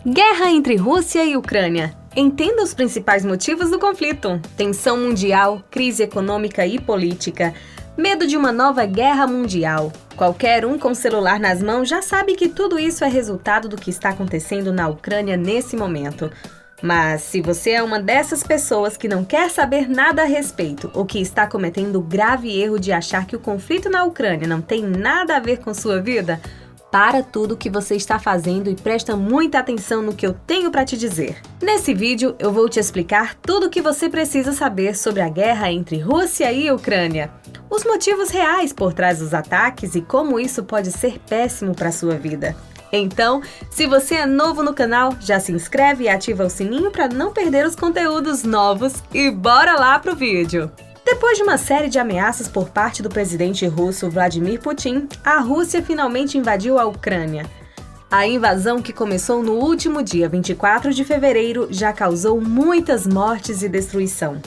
Guerra entre Rússia e Ucrânia. Entenda os principais motivos do conflito: tensão mundial, crise econômica e política, medo de uma nova guerra mundial. Qualquer um com celular nas mãos já sabe que tudo isso é resultado do que está acontecendo na Ucrânia nesse momento. Mas se você é uma dessas pessoas que não quer saber nada a respeito ou que está cometendo o grave erro de achar que o conflito na Ucrânia não tem nada a ver com sua vida, para tudo o que você está fazendo e presta muita atenção no que eu tenho para te dizer. Nesse vídeo, eu vou te explicar tudo o que você precisa saber sobre a guerra entre Rússia e Ucrânia, os motivos reais por trás dos ataques e como isso pode ser péssimo para a sua vida. Então, se você é novo no canal, já se inscreve e ativa o sininho para não perder os conteúdos novos e bora lá pro vídeo! Depois de uma série de ameaças por parte do presidente russo Vladimir Putin, a Rússia finalmente invadiu a Ucrânia. A invasão, que começou no último dia 24 de fevereiro, já causou muitas mortes e destruição,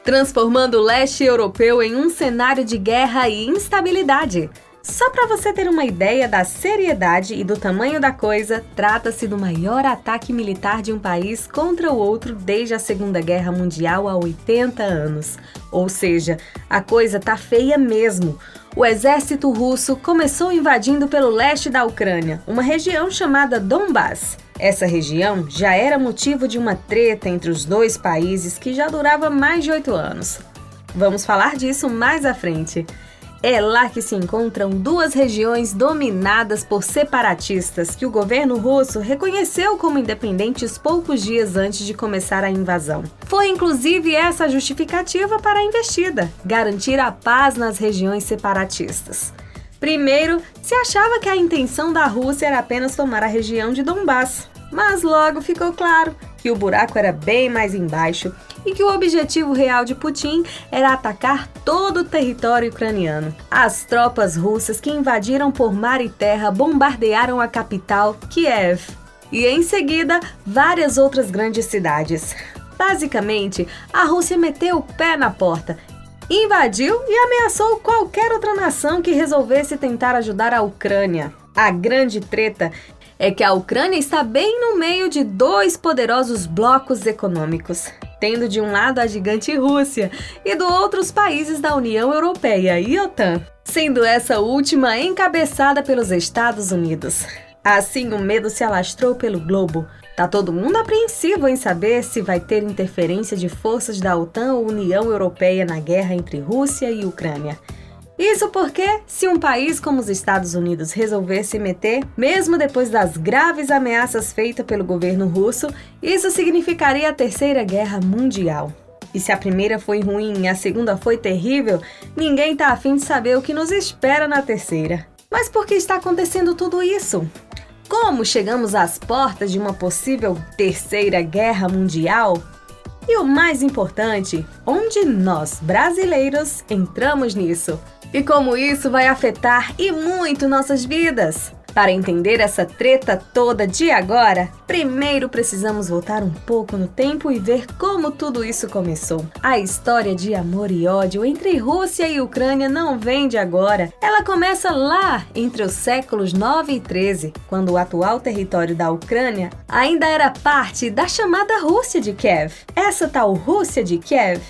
transformando o leste europeu em um cenário de guerra e instabilidade. Só para você ter uma ideia da seriedade e do tamanho da coisa, trata-se do maior ataque militar de um país contra o outro desde a Segunda Guerra Mundial há 80 anos. Ou seja, a coisa tá feia mesmo. O exército russo começou invadindo pelo leste da Ucrânia, uma região chamada Donbass. Essa região já era motivo de uma treta entre os dois países que já durava mais de 8 anos. Vamos falar disso mais à frente. É lá que se encontram duas regiões dominadas por separatistas que o governo russo reconheceu como independentes poucos dias antes de começar a invasão. Foi inclusive essa a justificativa para a investida: garantir a paz nas regiões separatistas. Primeiro, se achava que a intenção da Rússia era apenas tomar a região de Donbass, mas logo ficou claro que o buraco era bem mais embaixo e que o objetivo real de Putin era atacar todo o território ucraniano. As tropas russas que invadiram por mar e terra bombardearam a capital, Kiev, e em seguida várias outras grandes cidades. Basicamente, a Rússia meteu o pé na porta, invadiu e ameaçou qualquer outra nação que resolvesse tentar ajudar a Ucrânia. A grande treta é que a Ucrânia está bem no meio de dois poderosos blocos econômicos, tendo de um lado a gigante Rússia e do outro os países da União Europeia e OTAN, sendo essa última encabeçada pelos Estados Unidos. Assim, o medo se alastrou pelo globo. Tá todo mundo apreensivo em saber se vai ter interferência de forças da OTAN ou União Europeia na guerra entre Rússia e Ucrânia. Isso porque, se um país como os Estados Unidos resolver se meter, mesmo depois das graves ameaças feitas pelo governo russo, isso significaria a Terceira Guerra Mundial. E se a primeira foi ruim e a segunda foi terrível, ninguém tá afim de saber o que nos espera na terceira. Mas por que está acontecendo tudo isso? Como chegamos às portas de uma possível Terceira Guerra Mundial? E o mais importante, onde nós, brasileiros, entramos nisso? E como isso vai afetar e muito nossas vidas? Para entender essa treta toda de agora, primeiro precisamos voltar um pouco no tempo e ver como tudo isso começou. A história de amor e ódio entre Rússia e Ucrânia não vem de agora. Ela começa lá entre os séculos 9 e 13, quando o atual território da Ucrânia ainda era parte da chamada Rússia de Kiev. Essa tal Rússia de Kiev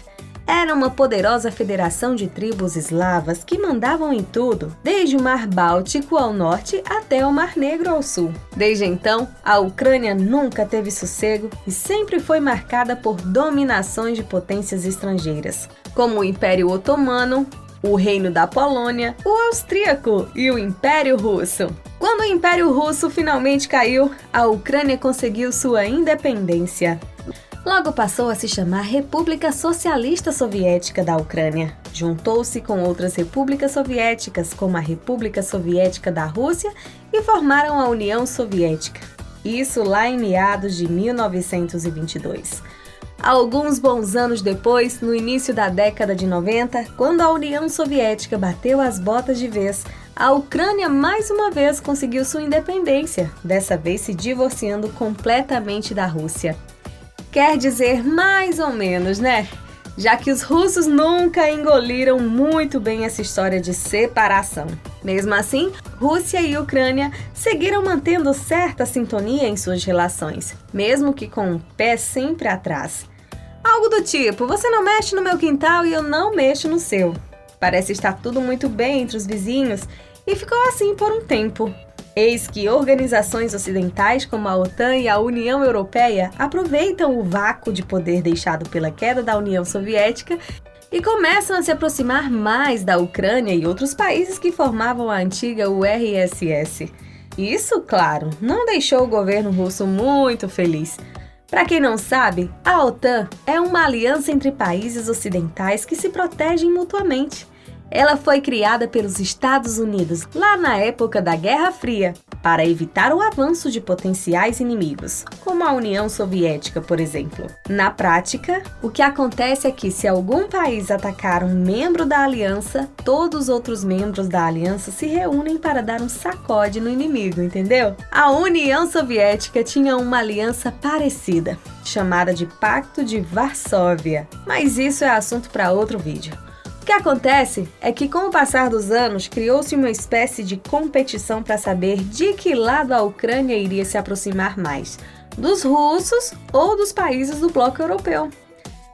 era uma poderosa federação de tribos eslavas que mandavam em tudo, desde o Mar Báltico ao norte até o Mar Negro ao sul. Desde então, a Ucrânia nunca teve sossego e sempre foi marcada por dominações de potências estrangeiras, como o Império Otomano, o Reino da Polônia, o Austríaco e o Império Russo. Quando o Império Russo finalmente caiu, a Ucrânia conseguiu sua independência. Logo passou a se chamar República Socialista Soviética da Ucrânia. Juntou-se com outras repúblicas soviéticas, como a República Soviética da Rússia, e formaram a União Soviética. Isso lá em meados de 1922. Alguns bons anos depois, no início da década de 90, quando a União Soviética bateu as botas de vez, a Ucrânia mais uma vez conseguiu sua independência, dessa vez se divorciando completamente da Rússia. Quer dizer mais ou menos, né? Já que os russos nunca engoliram muito bem essa história de separação. Mesmo assim, Rússia e Ucrânia seguiram mantendo certa sintonia em suas relações, mesmo que com um pé sempre atrás. Algo do tipo, você não mexe no meu quintal e eu não mexo no seu. Parece estar tudo muito bem entre os vizinhos e ficou assim por um tempo. Eis que organizações ocidentais como a OTAN e a União Europeia aproveitam o vácuo de poder deixado pela queda da União Soviética e começam a se aproximar mais da Ucrânia e outros países que formavam a antiga URSS. Isso, claro, não deixou o governo russo muito feliz. Para quem não sabe, a OTAN é uma aliança entre países ocidentais que se protegem mutuamente. Ela foi criada pelos Estados Unidos lá na época da Guerra Fria, para evitar o avanço de potenciais inimigos, como a União Soviética, por exemplo. Na prática, o que acontece é que se algum país atacar um membro da aliança, todos os outros membros da aliança se reúnem para dar um sacode no inimigo, entendeu? A União Soviética tinha uma aliança parecida, chamada de Pacto de Varsóvia, mas isso é assunto para outro vídeo. O que acontece é que, com o passar dos anos, criou-se uma espécie de competição para saber de que lado a Ucrânia iria se aproximar mais, dos russos ou dos países do bloco europeu.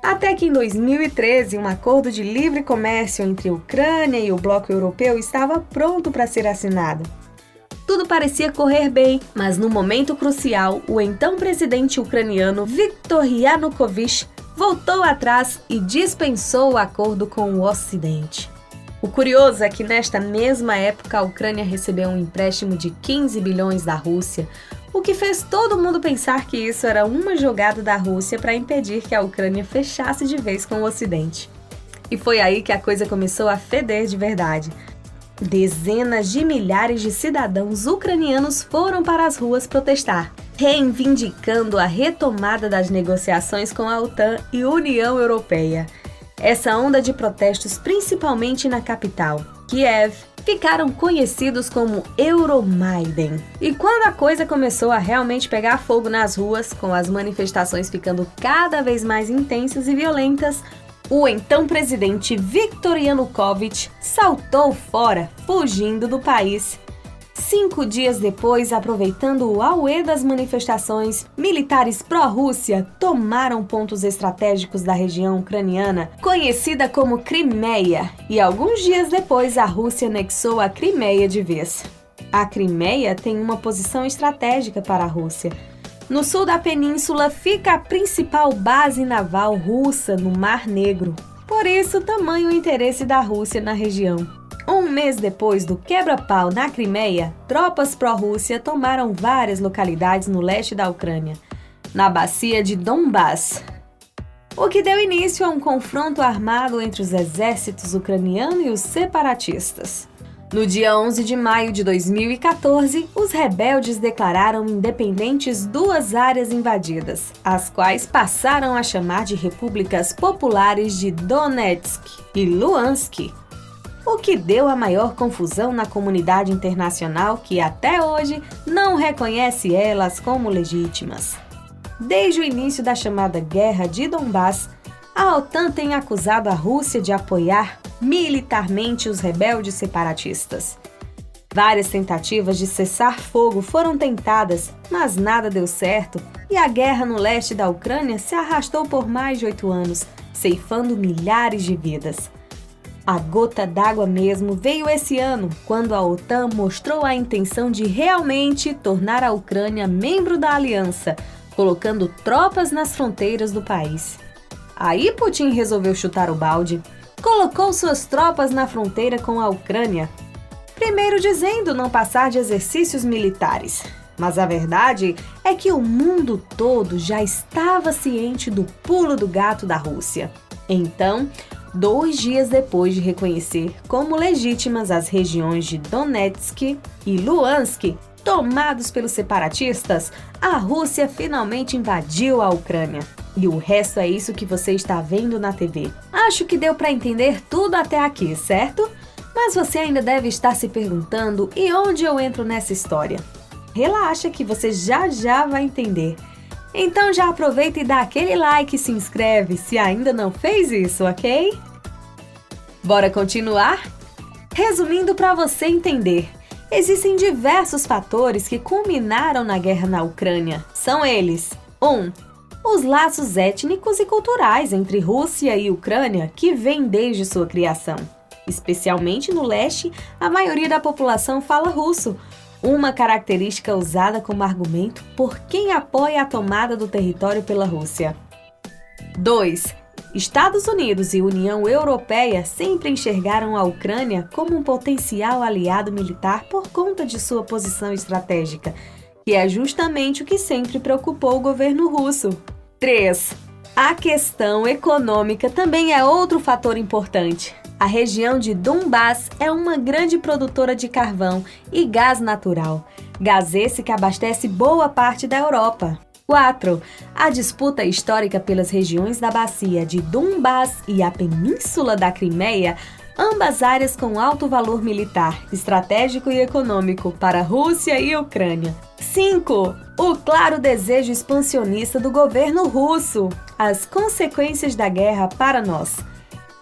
Até que em 2013, um acordo de livre comércio entre a Ucrânia e o bloco europeu estava pronto para ser assinado. Tudo parecia correr bem, mas no momento crucial, o então presidente ucraniano Viktor Yanukovych voltou atrás e dispensou o acordo com o Ocidente. O curioso é que nesta mesma época a Ucrânia recebeu um empréstimo de 15 bilhões da Rússia, o que fez todo mundo pensar que isso era uma jogada da Rússia para impedir que a Ucrânia fechasse de vez com o Ocidente. E foi aí que a coisa começou a feder de verdade. Dezenas de milhares de cidadãos ucranianos foram para as ruas protestar, reivindicando a retomada das negociações com a OTAN e União Europeia. Essa onda de protestos, principalmente na capital, Kiev, ficaram conhecidos como Euromaidan. E quando a coisa começou a realmente pegar fogo nas ruas, com as manifestações ficando cada vez mais intensas e violentas, o então presidente Viktor Yanukovych saltou fora, fugindo do país. 5 dias depois, aproveitando o auê das manifestações, militares pró-Rússia tomaram pontos estratégicos da região ucraniana, conhecida como Crimeia, e alguns dias depois a Rússia anexou a Crimeia de vez. A Crimeia tem uma posição estratégica para a Rússia. No sul da península fica a principal base naval russa no Mar Negro. Por isso, tamanho interesse da Rússia na região. Um mês depois do quebra-pau na Crimeia, tropas pró-Rússia tomaram várias localidades no leste da Ucrânia, na bacia de Donbás, o que deu início a um confronto armado entre os exércitos ucraniano e os separatistas. No dia 11 de maio de 2014, os rebeldes declararam independentes 2 áreas invadidas, as quais passaram a chamar de repúblicas populares de Donetsk e Luhansk, o que deu a maior confusão na comunidade internacional que até hoje não reconhece elas como legítimas. Desde o início da chamada Guerra de Donbás, a OTAN tem acusado a Rússia de apoiar militarmente os rebeldes separatistas. Várias tentativas de cessar fogo foram tentadas, mas nada deu certo e a guerra no leste da Ucrânia se arrastou por mais de 8 anos, ceifando milhares de vidas. A gota d'água mesmo veio esse ano, quando a OTAN mostrou a intenção de realmente tornar a Ucrânia membro da aliança, colocando tropas nas fronteiras do país. Aí Putin resolveu chutar o balde. Colocou suas tropas na fronteira com a Ucrânia, primeiro dizendo não passar de exercícios militares. Mas a verdade é que o mundo todo já estava ciente do pulo do gato da Rússia. Então, 2 dias depois de reconhecer como legítimas as regiões de Donetsk e Luhansk, tomados pelos separatistas, a Rússia finalmente invadiu a Ucrânia. E o resto é isso que você está vendo na TV. Acho que deu para entender tudo até aqui, certo? Mas você ainda deve estar se perguntando: e onde eu entro nessa história? Relaxa que você já vai entender. Então já aproveita e dá aquele like e se inscreve se ainda não fez isso, ok? Bora continuar? Resumindo para você entender, existem diversos fatores que culminaram na guerra na Ucrânia. São eles: 1. Os laços étnicos e culturais entre Rússia e Ucrânia, que vêm desde sua criação. Especialmente no leste, a maioria da população fala russo, uma característica usada como argumento por quem apoia a tomada do território pela Rússia. 2. Estados Unidos e União Europeia sempre enxergaram a Ucrânia como um potencial aliado militar por conta de sua posição estratégica, que é justamente o que sempre preocupou o governo russo. 3. A questão econômica também é outro fator importante. A região de Donbás é uma grande produtora de carvão e gás natural, gás esse que abastece boa parte da Europa. 4. A disputa histórica pelas regiões da bacia de Donbás e a península da Crimeia, ambas áreas com alto valor militar, estratégico e econômico para a Rússia e a Ucrânia. 5. O claro desejo expansionista do governo russo. As consequências da guerra para nós.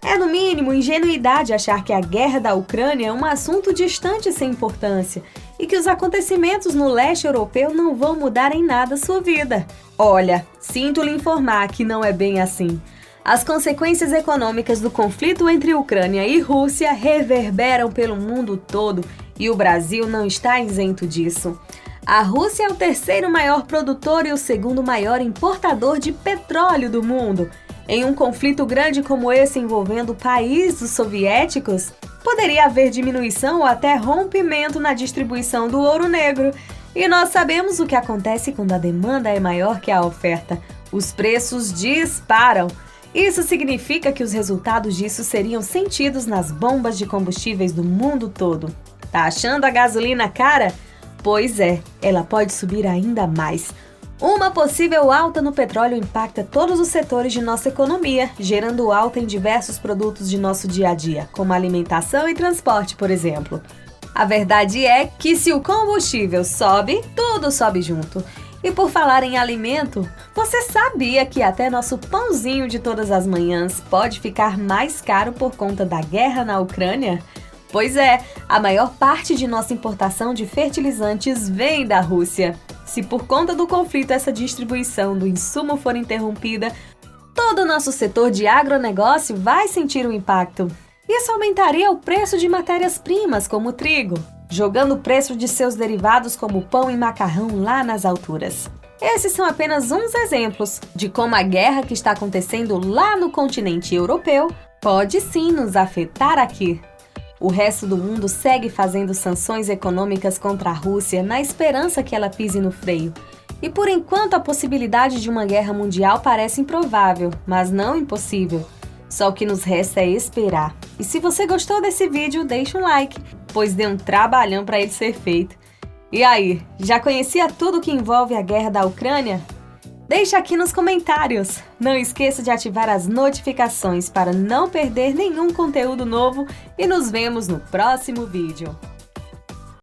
É no mínimo ingenuidade achar que a guerra da Ucrânia é um assunto distante sem importância e que os acontecimentos no leste europeu não vão mudar em nada sua vida. Olha, sinto lhe informar que não é bem assim. As consequências econômicas do conflito entre Ucrânia e Rússia reverberam pelo mundo todo e o Brasil não está isento disso. A Rússia é o terceiro maior produtor e o segundo maior importador de petróleo do mundo. Em um conflito grande como esse envolvendo países soviéticos, poderia haver diminuição ou até rompimento na distribuição do ouro negro. E nós sabemos o que acontece quando a demanda é maior que a oferta. Os preços disparam. Isso significa que os resultados disso seriam sentidos nas bombas de combustíveis do mundo todo. Tá achando a gasolina cara? Pois é, ela pode subir ainda mais. Uma possível alta no petróleo impacta todos os setores de nossa economia, gerando alta em diversos produtos de nosso dia a dia, como alimentação e transporte, por exemplo. A verdade é que se o combustível sobe, tudo sobe junto. E por falar em alimento, você sabia que até nosso pãozinho de todas as manhãs pode ficar mais caro por conta da guerra na Ucrânia? Pois é, a maior parte de nossa importação de fertilizantes vem da Rússia. Se por conta do conflito essa distribuição do insumo for interrompida, todo o nosso setor de agronegócio vai sentir o impacto. Isso aumentaria o preço de matérias-primas, como o trigo, jogando o preço de seus derivados como pão e macarrão lá nas alturas. Esses são apenas uns exemplos de como a guerra que está acontecendo lá no continente europeu pode sim nos afetar aqui. O resto do mundo segue fazendo sanções econômicas contra a Rússia na esperança que ela pise no freio. E por enquanto a possibilidade de uma guerra mundial parece improvável, mas não impossível. Só o que nos resta é esperar. E se você gostou desse vídeo, deixa um like, pois deu um trabalhão para ele ser feito. E aí, já conhecia tudo que envolve a guerra da Ucrânia? Deixa aqui nos comentários. Não esqueça de ativar as notificações para não perder nenhum conteúdo novo e nos vemos no próximo vídeo.